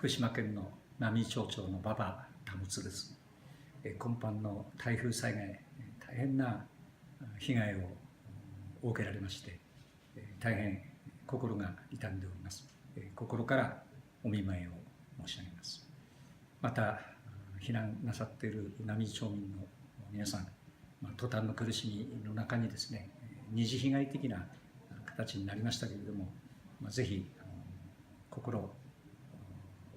福島県の浪江町長の馬場保です。今般の台風災害、大変な被害を受けられまして、大変心が痛んでおります。心からお見舞いを申し上げます。また、避難なさっている浪江町民の皆さん、途端の苦しみの中にですね、二次被害的な形になりましたけれども、ぜひ心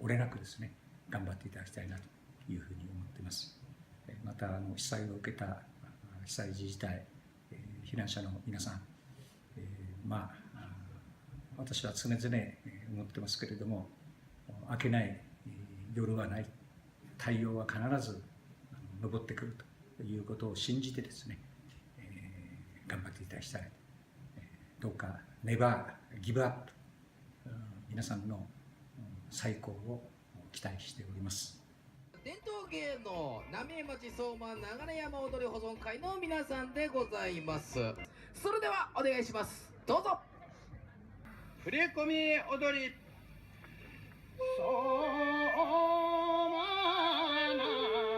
折れなくですね、頑張っていただきたいなというふうに思っています。また被災を受けた被災自治体、避難者の皆さん、私は常々思ってますけれども、明けない夜はない、太陽は必ず昇ってくるということを信じてですね、頑張っていただきたい。どうかネバーギブアップ、皆さんの再興を期待しております。伝統芸能浪江町相馬流山踊り保存会の皆さんでございます。それではお願いします。どうぞ。振り込み踊り相馬流山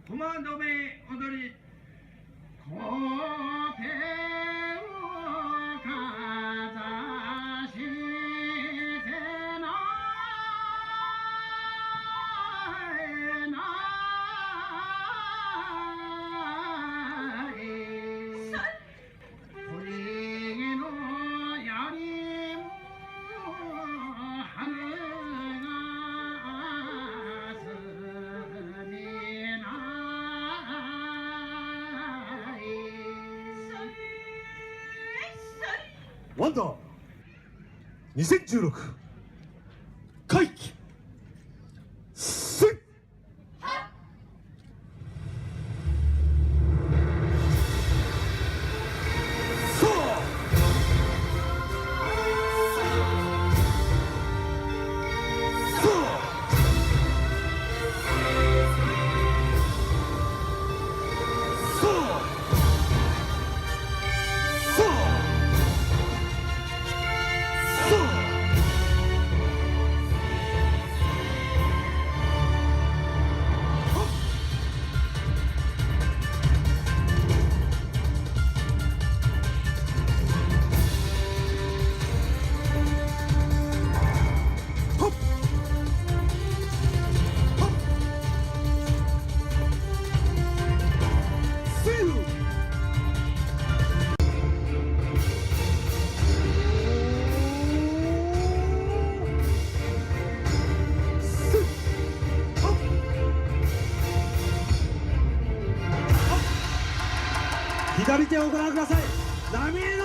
戸惑め踊り小手をかざしてワンダー2016会期せい左手をご覧ください。浪江